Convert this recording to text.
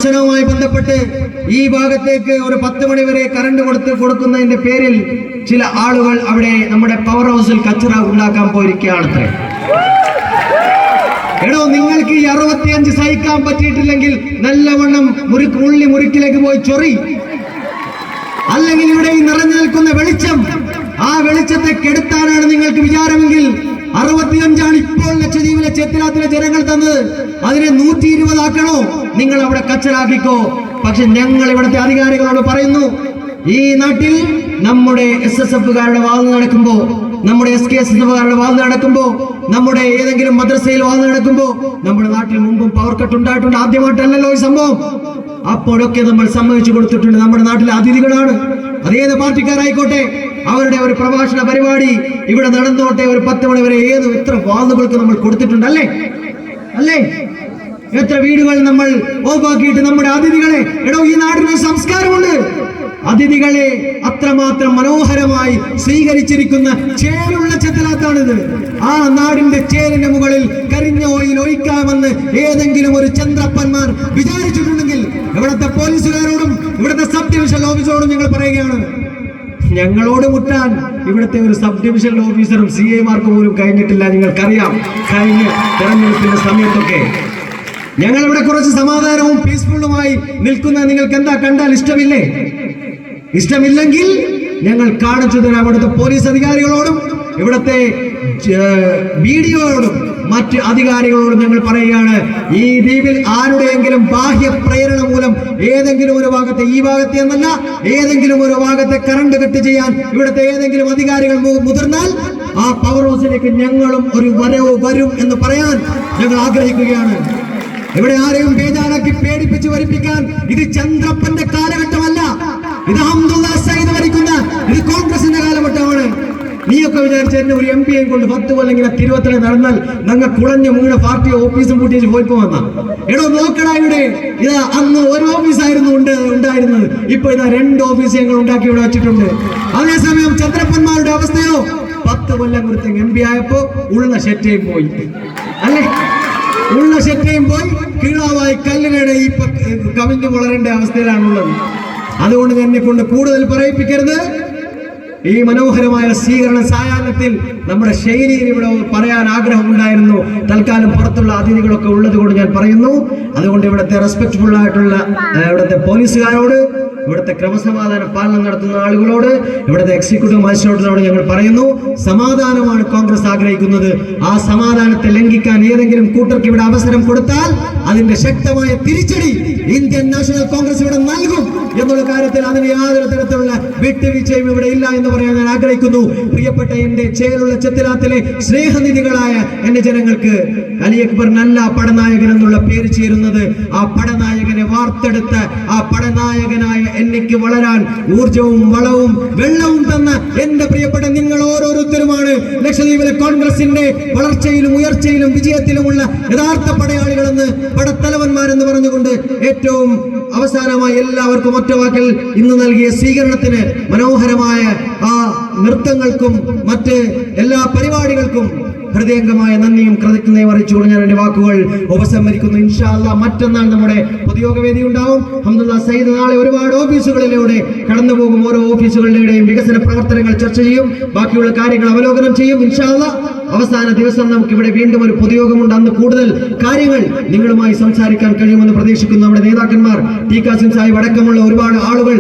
വുമായി ബന്ധപ്പെട്ട് ഈ ഭാഗത്തേക്ക് ഒരു 10 മണി വരെ കറണ്ട് കൊടുക്കുന്നതിന്റെ പേരിൽ ചില ആളുകൾ അവിടെ നമ്മുടെ പവർ ഹൗസിൽ കച്ചറ ഉണ്ടാക്കാൻ പോയിരിക്കുകയാണത്രേ. എടോ, നിങ്ങൾക്ക് ഈ 65 സഹിക്കാൻ പറ്റിയിട്ടില്ലെങ്കിൽ നല്ലവണ്ണം മുറിക്കിലേക്ക് പോയി ചൊറി. അല്ലെങ്കിൽ ഇവിടെ ഈ നിറഞ്ഞു നിൽക്കുന്ന വെളിച്ചം, ആ വെളിച്ചത്തെ കെടുത്താനാണ് നിങ്ങൾക്ക് വിചാരമെങ്കിൽ 65 ഇപ്പോൾ ലക്ഷദ്വീപിലെ ചെത്തിലാത്തിലെ ജനങ്ങൾ തന്നത്. അതിനെ 120 ആക്കണോ? നിങ്ങൾ അവിടെ കച്ചറാക്കിക്കോ. പക്ഷെ ഞങ്ങൾ ഇവിടുത്തെ അധികാരികളോട് പറയുന്നു, ഈ നാട്ടിൽ നമ്മുടെ SSFകാരുടെ വാദം നടക്കുമ്പോ, നമ്മുടെ SKSFകാരുടെ വാദം നടക്കുമ്പോ, നമ്മുടെ ഏതെങ്കിലും മദ്രസയിൽ വാദം നടക്കുമ്പോ, നമ്മുടെ നാട്ടിൽ മുമ്പും പവർ കട്ട് ഉണ്ടായിട്ടുണ്ട്. ആദ്യമായിട്ടല്ലല്ലോ ഈ സംഭവം. അപ്പോഴൊക്കെ നമ്മൾ സമ്മതിച്ചു കൊടുത്തിട്ടുണ്ട്. നമ്മുടെ നാട്ടിലെ അതിഥികളാണ്, അതേത് പാർട്ടിക്കാരായിക്കോട്ടെ, അവരുടെ ഒരു പ്രഭാഷണ പരിപാടി ഇവിടെ നടന്നോട്ടെ. ഒരു 10 മണി വരെ എത്ര വാദങ്ങൾക്ക് നമ്മൾ കൊടുത്തിട്ടുണ്ട്, അല്ലേ? എത്ര വീടുകൾ നമ്മൾ ഓഫാക്കിയിട്ട് നമ്മുടെ അതിഥികളെ, എടോ, ഈ നാടിന് സംസ്കാരമുണ്ട്. അതിഥികളെ അത്രമാത്രം മനോഹരമായി സ്വീകരിച്ചിരിക്കുന്ന ചേലുള്ള ചെത്തലാത്താണിത്. ആ നാടിന്റെ ചേലിന്റെ മുകളിൽ കരിഞ്ഞ ഓയിൽ ഒഴിക്കാമെന്ന് ഏതെങ്കിലും ഒരു ചന്ദ്രപ്പന്മാർ വിചാരിച്ചിട്ടുണ്ടെങ്കിൽ ഇവിടുത്തെ പോലീസുകാരോടും ഇവിടുത്തെ സബ് ഡിവിഷൻ ഓഫീസറോടും ഞങ്ങൾ പറയുകയാണ്, ഞങ്ങളോട് മുട്ടാൻ ഇവിടുത്തെ ഒരു സബ് ഡിവിഷൻ ഓഫീസറും CA-മാർക്ക് പോലും കഴിഞ്ഞിട്ടില്ല. നിങ്ങൾക്കറിയാം, കഴിഞ്ഞ തെരഞ്ഞെടുപ്പിന്റെ സമയത്തൊക്കെ ഞങ്ങൾ ഇവിടെ കുറച്ച് സമാധാനവും പീസ്ഫുള്ളുമായി നിൽക്കുന്ന നിങ്ങൾക്ക് എന്താ കണ്ടാൽ ഇഷ്ടമില്ലേ? ഇഷ്ടമില്ലെങ്കിൽ ഞങ്ങൾ കാണിച്ചു തരാം. ഇവിടുത്തെ പോലീസ് അധികാരികളോടും ഇവിടുത്തെ BDOയോടും മറ്റ് അധികാരികളോടും ഞങ്ങൾ പറയുകയാണ്, ഈ ദ്വീപിൽ ആരുടെയെങ്കിലും ബാഹ്യ പ്രേരണ മൂലം ഏതെങ്കിലും ഒരു ഭാഗത്തെ, ഈ ഭാഗത്തെ എന്നല്ല, ഏതെങ്കിലും ഒരു ഭാഗത്തെ കറണ്ട് കട്ട് ചെയ്യാൻ ഇവിടുത്തെ ഏതെങ്കിലും അധികാരികൾ മുതിർന്നാൽ ആ പവർ ഹൗസിലേക്ക് ഞങ്ങളും ഒരു വരവ് വരും എന്ന് പറയാൻ ഞങ്ങൾ ആഗ്രഹിക്കുകയാണ്. ഇവിടെ ആരെയും ബേജാറാക്കി പേടിപ്പിച്ച് വരിപ്പിക്കാൻ ഇത് ചന്ദ്രപ്പന്റെ കാലഘട്ടമല്ല. ഇത് അബ്ദുള്ള സയ്യിദ് ഭരിക്കുന്ന, ഇത് കോൺഗ്രസിന്റെ കാലഘട്ടമാണ്. നീയൊക്കെ വിചാരിച്ച എന്നെ ഒരു MP-യെ കൊണ്ട് 10 കൊല്ലം ഇങ്ങനെ തിരുവത്തല നടന്നാൽ ഞങ്ങൾ കുളഞ്ഞു മുങ്ങുന്ന പാർട്ടി ഓഫീസും പൂട്ടിച്ച് പോയിപ്പോ വന്ന. എടോ, നോക്കടാ, ഇവിടെ ഇതാ അന്ന് ഒരു ഓഫീസായിരുന്നു ഉണ്ടായിരുന്നത്. ഇപ്പൊ ഇതാ 2 ഓഫീസ് ഞങ്ങൾ ഉണ്ടാക്കി ഇവിടെ വെച്ചിട്ടുണ്ട്. അതേസമയം ചന്ദ്രപ്പന്മാരുടെ അവസ്ഥയോ, 10 കൊല്ലം കൊടുത്ത MP ആയപ്പോ ഉള്ള ഷെറ്റയും പോയി, അല്ലേ? ഉള്ള ഷെറ്റയും പോയി കീഴാവായി കല്ലിനയുടെ ഈ കവിഞ്ഞു വളരേണ്ട അവസ്ഥയിലാണുള്ളത്. അതുകൊണ്ട് എന്നെ കൊണ്ട് കൂടുതൽ പറയിപ്പിക്കരുത്. ഈ മനോഹരമായ സ്വീകരണ സായാഹ്നത്തിൽ നമ്മുടെ ശൈലിയിൽ ഇവിടെ പറയാൻ ആഗ്രഹമുണ്ടായിരുന്നു. തൽക്കാലം പുറത്തുള്ള അതിഥികളൊക്കെ ഉള്ളത് കൊണ്ട് ഞാൻ പറയുന്നു. അതുകൊണ്ട് ഇവിടുത്തെ റെസ്പെക്ട്ഫുൾ ആയിട്ടുള്ള ഇവിടുത്തെ പോലീസുകാരോട്, ഇവിടുത്തെ ക്രമസമാധാന പാലനം നടത്തുന്ന ആളുകളോട്, ഇവിടുത്തെ എക്സിക്യൂട്ടീവ് മജിസ്ട്രേറ്റിനോട് ഞങ്ങൾ പറയുന്നു, സമാധാനമാണ് കോൺഗ്രസ് ആഗ്രഹിക്കുന്നത്. ആ സമാധാനത്തെ ലംഘിക്കാൻ ഏതെങ്കിലും കൂട്ടർക്ക് ഇവിടെ അവസരം കൊടുത്താൽ അതിന്റെ ശക്തമായ തിരിച്ചടി ഇന്ത്യൻ നാഷണൽ കോൺഗ്രസ് ഇവിടെ നൽകും എന്നുള്ള കാര്യത്തിൽ അതിന് യാതൊരു തരത്തിലുള്ള വിട്ടുവീഴ്ചയും ഇവിടെ ഇല്ല എന്ന് പറയാൻ ഞാൻ ആഗ്രഹിക്കുന്നു. പ്രിയപ്പെട്ട എന്റെ ചേലുള്ള ചെത്തിലാത്തിലെ സ്നേഹനിധികളായ എന്റെ ജനങ്ങൾക്ക്, അലി അക്ബർ നല്ല പടനായകൻ എന്നുള്ള പേര് ചേരുന്നത് ആ പടനായകനെ വാർത്തെടുത്ത, ആ പടനായകനായ എനിക്ക് വളരാൻ ഊർജവും വളവും വെള്ളവും തന്ന എന്റെ പ്രിയപ്പെട്ട നിങ്ങൾ ഓരോരുത്തരുമാണ് ലക്ഷദ്വീപിലെ കോൺഗ്രസിന്റെ വളർച്ചയിലും ഉയർച്ചയിലും വിജയത്തിലുമുള്ള യഥാർത്ഥ പടയാളികളെന്ന്, പടത്തലവന്മാരെന്ന് പറഞ്ഞുകൊണ്ട് ഏറ്റവും അവസാനമായി എല്ലാവർക്കും ഒറ്റവാക്കിൽ ഇന്ന് നൽകിയ സ്വീകരണത്തിന്, മനോഹരമായ ആ നൃത്തങ്ങൾക്കും മറ്റ് എല്ലാ പരിപാടികൾക്കും ഹൃദയംഗമായ നന്ദിയും കൃതജ്ഞതയും അറിയിച്ചുകൊണ്ട് ഞാൻ എന്റെ വാക്കുകൾ ഉപസംഹരിക്കുന്നു. ഇൻഷാ അല്ലാഹ് മറ്റന്നാൾ നമ്മുടെ പൊതുയോഗവേദി ഉണ്ടാവും. അബ്ദുള്ള സയ്യിദ് നാളെ ഒരുപാട് ഓഫീസുകളിലൂടെ കടന്നു പോകും. ഓരോ ഓഫീസുകളുടെയും വികസന പ്രവർത്തനങ്ങൾ ചർച്ച ചെയ്യും, ബാക്കിയുള്ള കാര്യങ്ങൾ അവലോകനം ചെയ്യും. ഇൻഷാ അല്ലാഹ് അവസാന ദിവസം നമുക്ക് ഇവിടെ വീണ്ടും ഒരു പൊതുയോഗമുണ്ട്. അന്ന് കൂടുതൽ കാര്യങ്ങൾ നിങ്ങളുമായി സംസാരിക്കാൻ കഴിയുമെന്ന് പ്രതീക്ഷിക്കുന്നു. നമ്മുടെ നേതാക്കന്മാർ, ടി കാസിം സാഹിബ് അടക്കമുള്ള ഒരുപാട് ആളുകൾ